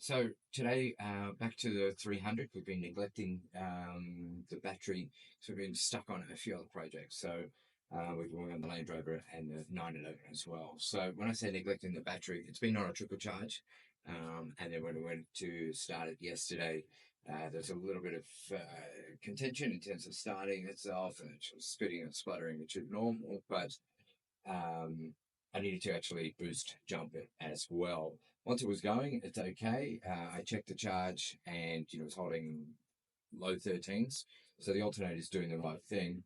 So today, back to the 300. We've been neglecting the battery, so we've been stuck on a few other projects. So we've been working on the Land Rover and the 911 as well. So when I say neglecting the battery, it's been on a trickle charge. And then when we went to start it yesterday, there's a little bit of contention in terms of starting itself, and it's spitting and spluttering, which is normal, but I needed to actually boost jump it as well. Once it was going, it's okay. I checked the charge, and it was holding low 13s, so the alternator is doing the right thing.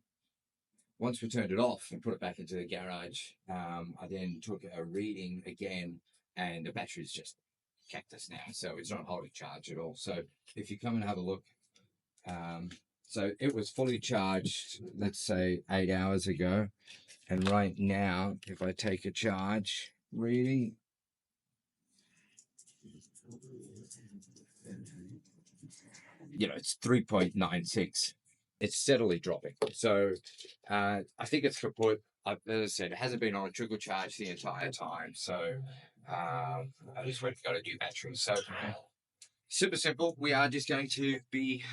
Once we turned it off and put it back into the garage, I then took a reading again, and the battery's just cactus now, so it's not holding charge at all. So if you come and have a look, so it was fully charged, let's say 8 hours ago. And right now, if I take a charge reading, it's 3.96. It's steadily dropping. So I think it's kaput. As I said, it hasn't been on a trickle charge the entire time. So I just went and got a new battery. So super simple. We are just going to be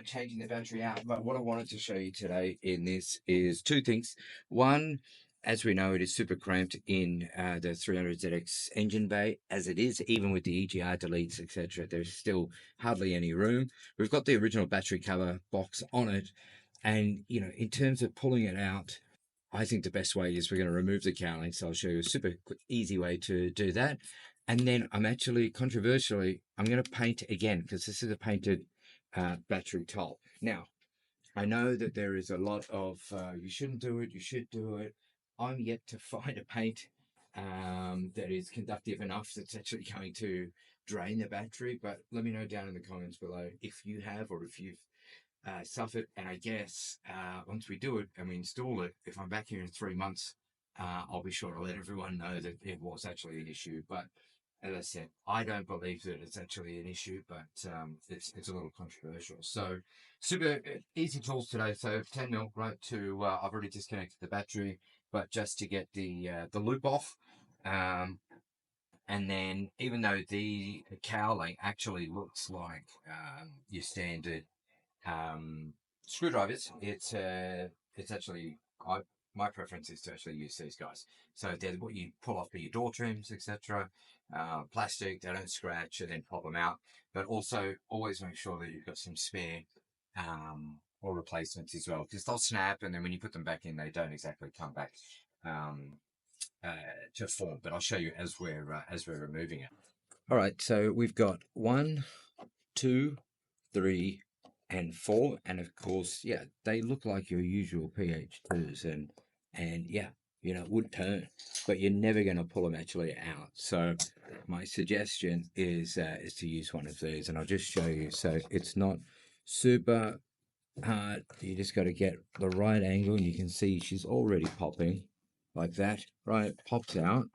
changing the battery out. But what I wanted to show you today in this is two things. One, as we know, it is super cramped in the 300ZX engine bay, as it is, even with the EGR deletes, etc. There's still hardly any room. We've got the original battery cover box on it. And, in terms of pulling it out, I think the best way is we're going to remove the cowling. So I'll show you a super quick, easy way to do that. And then I'm actually, controversially, I'm going to paint again, because this is a painted battery top. Now, I know that there is a lot of, you shouldn't do it, you should do it. I'm yet to find a paint that is conductive enough that's actually going to drain the battery. But let me know down in the comments below if you have, or if you've suffered. And I guess once we do it and we install it, if I'm back here in 3 months, I'll be sure to let everyone know that it was actually an issue. But as I said, I don't believe that it's actually an issue, but it's a little controversial. So super easy tools today. So 10 mil right to, I've already disconnected the battery, but just to get the loop off. And then, even though the cowling actually looks like your standard screwdrivers, it's actually, my preference is to actually use these guys. So they're what you pull off for your door trims, etc. Plastic, they don't scratch, and then pop them out. But also always make sure that you've got some spare or replacements as well, because they'll snap, and then when you put them back in, they don't exactly come back to form. But I'll show you as we're removing it. All right, so we've got 1, 2, 3, and 4, and of course, yeah, they look like your usual PH2s, and yeah, it would turn, but you're never going to pull them actually out. So my suggestion is to use one of these, and I'll just show you. So it's not super hard. You just got to get the right angle, and you can see she's already popping like that, right? Pops out,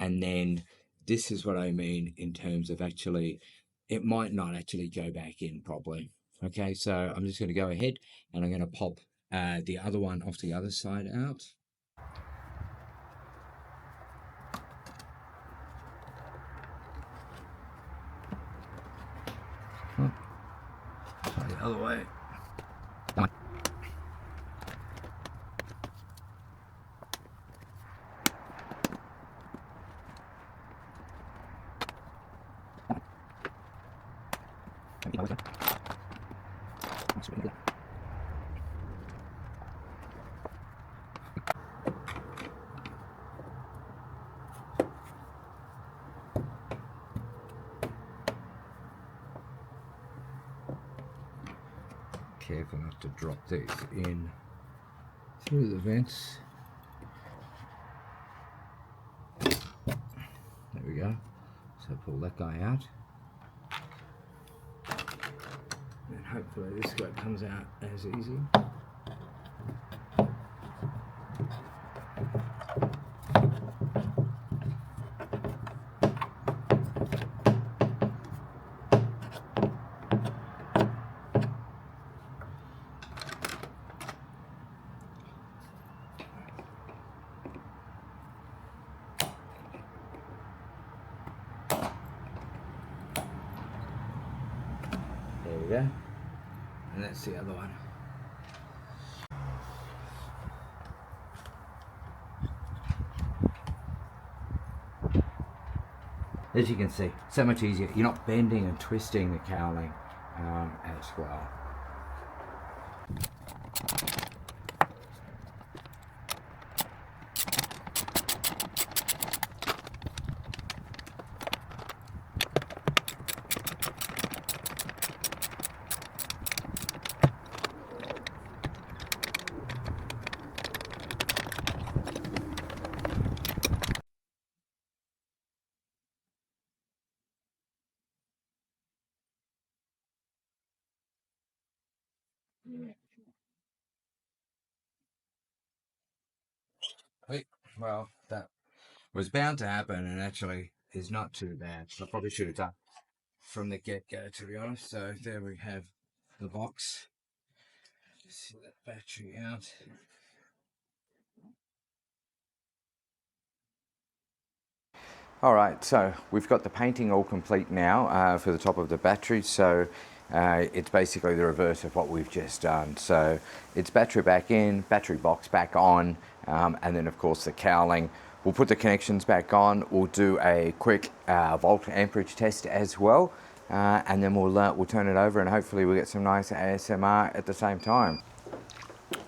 and then this is what I mean in terms of actually, it might not actually go back in properly. Okay, so I'm just going to go ahead and I'm going to pop the other one off the other side out. Try the other way. Careful not to drop these in through the vents. There we go. So pull that guy out, and hopefully this guy comes out as easy. And that's the other one. As you can see, so much easier. You're not bending and twisting the cowling as well. Well, that was bound to happen, and actually is not too bad. I probably should have done from the get-go, to be honest. So there we have the box. See that battery out. All right, so we've got the painting all complete now for the top of the battery. So it's basically the reverse of what we've just done. So it's battery back in, battery box back on, and then of course the cowling. We'll put the connections back on. We'll do a quick volt amperage test as well, and then we'll turn it over, and hopefully we'll get some nice ASMR at the same time.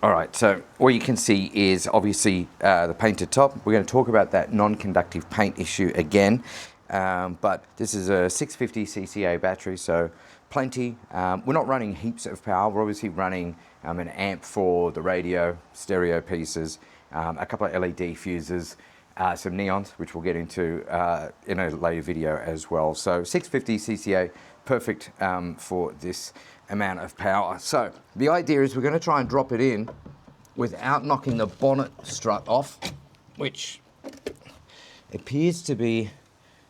All right, so what you can see is obviously the painted top. We're going to talk about that non-conductive paint issue again, but this is a 650 cca battery, so plenty. We're not running heaps of power. We're obviously running an amp for the radio, stereo pieces, a couple of LED fuses, some neons, which we'll get into in a later video as well. So 650 cca, perfect for this amount of power. So the idea is we're going to try and drop it in without knocking the bonnet strut off, which appears to be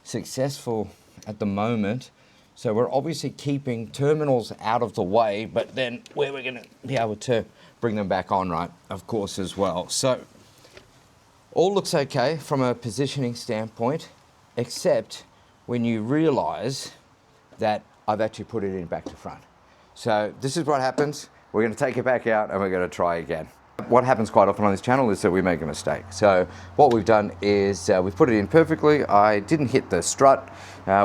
successful at the moment. So we're obviously keeping terminals out of the way, but then where we're going to be able to bring them back on, right, of course, as well. So all looks okay from a positioning standpoint, except when you realize that I've actually put it in back to front. So this is what happens. We're going to take it back out and we're going to try again. What happens quite often on this channel is that we make a mistake. So what we've done is we've put it in perfectly. I didn't hit the strut,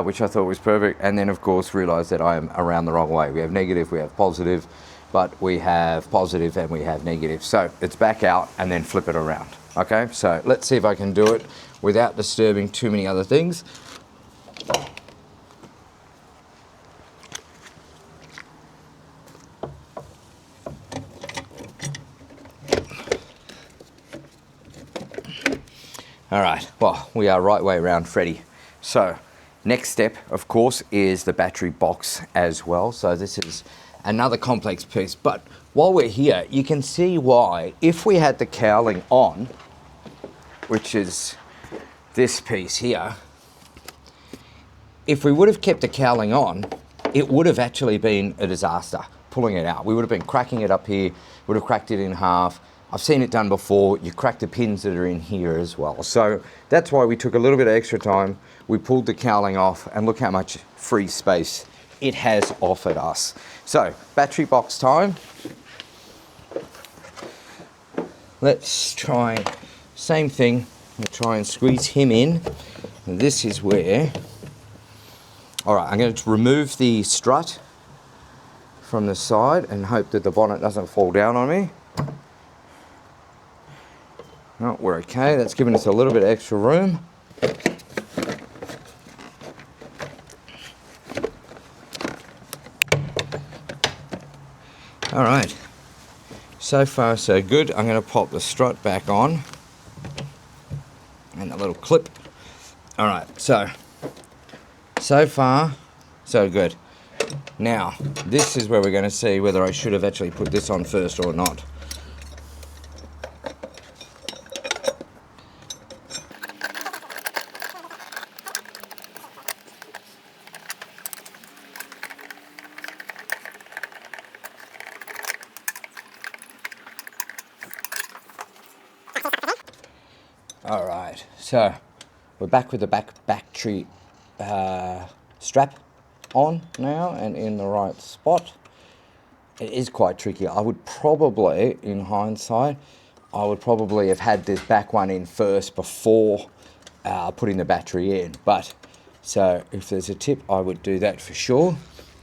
which I thought was perfect, and then of course realized that I am around the wrong way. We have negative, we have positive, but we have positive and we have negative. So it's back out and then flip it around. Okay, so let's see if I can do it without disturbing too many other things. All right, well, we are right way around Freddy. So next step, of course, is the battery box as well. So this is another complex piece, but while we're here, you can see why, if we had the cowling on, which is this piece here, if we would have kept the cowling on, it would have actually been a disaster pulling it out. We would have been cracking it up here, would have cracked it in half. I've seen it done before. You crack the pins that are in here as well. So that's why we took a little bit of extra time. We pulled the cowling off, and look how much free space it has offered us. So battery box time. Let's try, same thing. We'll try and squeeze him in. And this is where, all right, I'm going to remove the strut from the side and hope that the bonnet doesn't fall down on me. No, we're okay. That's giving us a little bit of extra room. All right. So far, so good. I'm going to pop the strut back on. And a little clip. All right. So far, so good. Now, this is where we're going to see whether I should have actually put this on first or not. All right, so we're back with the battery strap on now and in the right spot. it is quite tricky. I would probably, in hindsight, I would probably have had this back one in first before putting the battery in. But, so if there's a tip, I would do that for sure.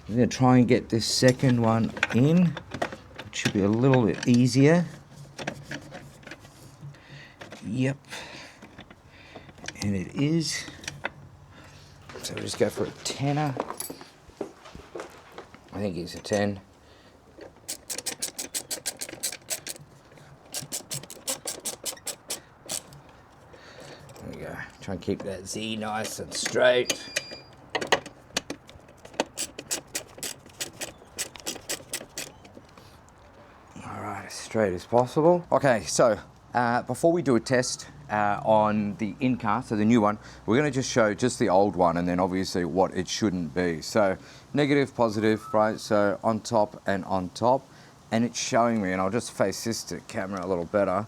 I'm going to try and get this second one in. It should be a little bit easier. Yep. And it is. So we'll just go for a tenner. I think it's a 10. There we go. Try and keep that Z nice and straight. All right, as straight as possible. Okay, so before we do a test on the in-car, so the new one, we're going to just show just the old one and then obviously what it shouldn't be. So negative, positive, right? So on top and on top. And it's showing me, and I'll just face this to camera a little better.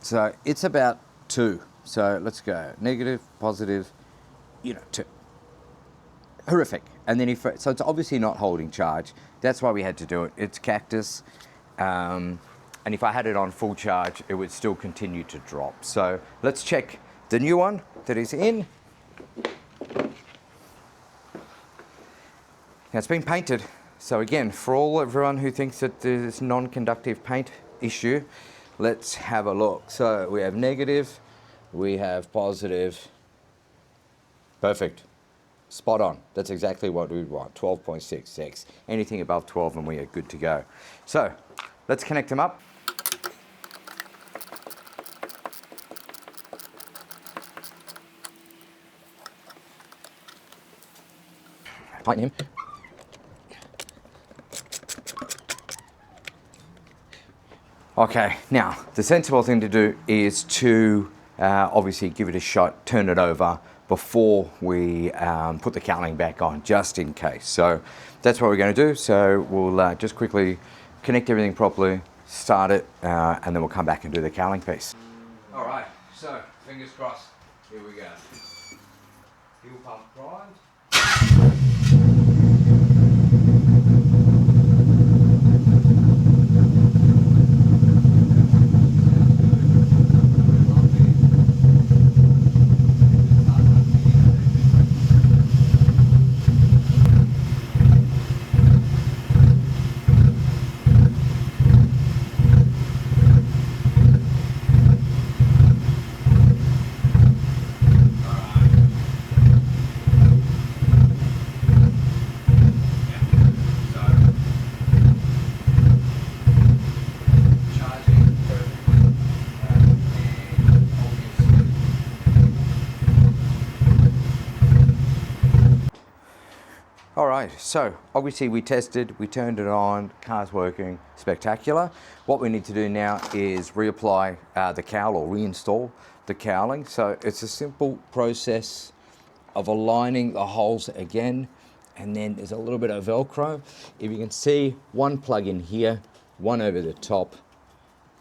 So it's about 2. So let's go. Negative, positive, 2. Horrific. And then so it's obviously not holding charge. That's why we had to do it. It's cactus. And if I had it on full charge, it would still continue to drop. So let's check the new one that is in. Now it's been painted. So again, for everyone who thinks that there's non-conductive paint issue, let's have a look. So we have negative, we have positive. Perfect. Spot on. That's exactly what we want. 12.66. Anything above 12 and we are good to go. So let's connect them up. Tighten him. Okay, now the sensible thing to do is to obviously give it a shot, turn it over before we put the cowling back on, just in case. So that's what we're going to do. So we'll just quickly connect everything properly, start it, and then we'll come back and do the cowling piece. All right, so fingers crossed. Here we go. Fuel pump primed. All right, so obviously we tested, we turned it on, car's working, spectacular. What we need to do now is reapply the cowl or reinstall the cowling. So it's a simple process of aligning the holes again, and then there's a little bit of Velcro. If you can see, one plug in here, one over the top,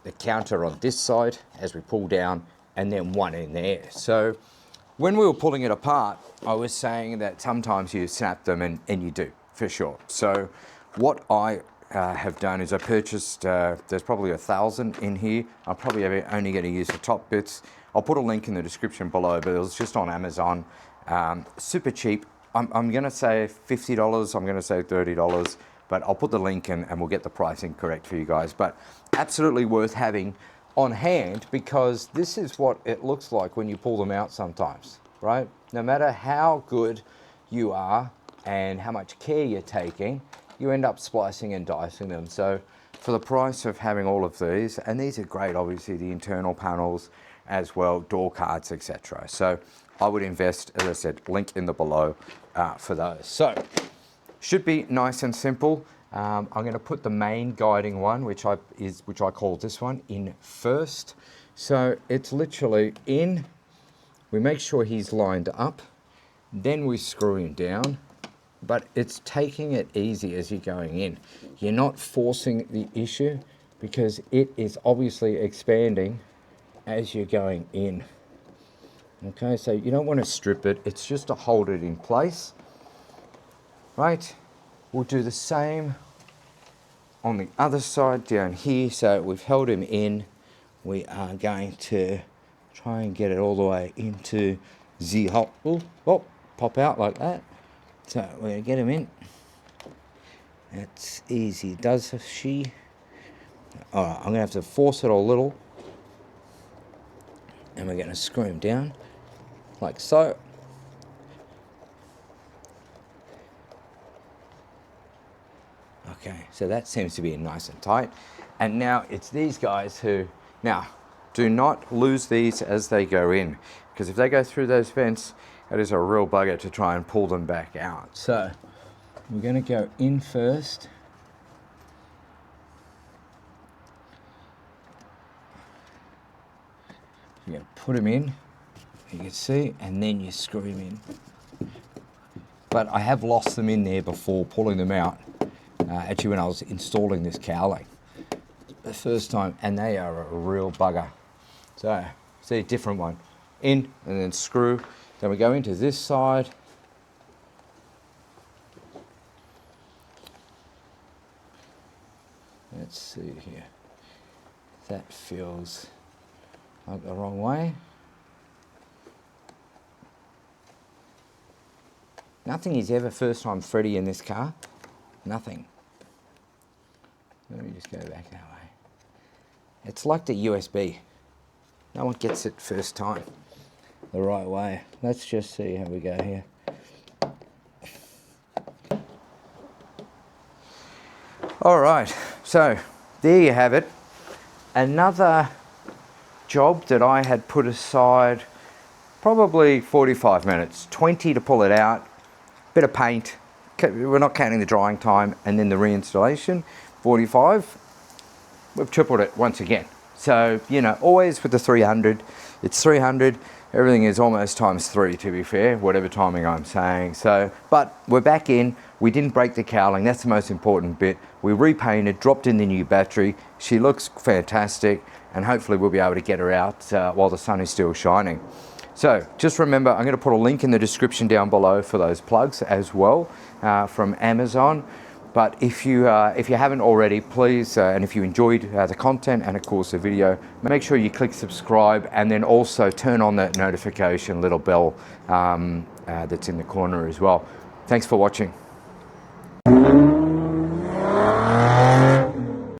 the counter on this side as we pull down, and then one in there. So when we were pulling it apart, I was saying that sometimes you snap them, and you do, for sure. So what I have done is I purchased, there's probably 1,000 in here. I'm probably only going to use the top bits. I'll put a link in the description below, but it was just on Amazon. Super cheap. I'm going to say $50, I'm going to say $30, but I'll put the link in and we'll get the pricing correct for you guys. But absolutely worth having on hand, because this is what it looks like when you pull them out sometimes, right? No matter how good you are and how much care you're taking, you end up splicing and dicing them. So for the price of having all of these, and these are great, obviously the internal panels as well, door cards, etc. So I would invest, as I said, link in the below for those. So should be nice and simple. I'm going to put the main guiding one, which I call this one, in first. So it's literally in. We make sure he's lined up, then we screw him down. But it's taking it easy as you're going in. You're not forcing the issue because it is obviously expanding as you're going in. Okay, so you don't want to strip it. It's just to hold it in place, right? We'll do the same on the other side down here. So we've held him in. We are going to try and get it all the way into the hole. Oh, pop out like that. So we're going to get him in. That's easy, does she? Alright, I'm going to have to force it a little. And we're going to screw him down, like so. Okay, so that seems to be nice and tight. And now it's these guys who, now, do not lose these as they go in. Because if they go through those vents, it is a real bugger to try and pull them back out. So, we're going to go in first. You're going to put them in, you can see, and then you screw them in. But I have lost them in there before pulling them out, actually when I was installing this cowling. The first time, and they are a real bugger. So, see a different one. In, and then screw. Then we go into this side. Let's see here. That feels like the wrong way. Nothing is ever first time Freddy in this car. Nothing. Let me just go back that way. It's like the USB. No one gets it first time the right way. Let's just see how we go here. All right, so there you have it. Another job that I had put aside probably 45 minutes, 20 to pull it out, bit of paint, we're not counting the drying time, and then the reinstallation, 45. We've tripled it once again. So, you know, always with the 300, it's 300, everything is almost times 3 to be fair, whatever timing I'm saying. So, but we're back in, we didn't break the cowling, that's the most important bit. We repainted, dropped in the new battery, she looks fantastic, and hopefully we'll be able to get her out while the sun is still shining. So just remember, I'm going to put a link in the description down below for those plugs as well from Amazon. But if you haven't already, please, and if you enjoyed the content and of course the video, make sure you click subscribe and then also turn on that notification little bell that's in the corner as well. Thanks for watching.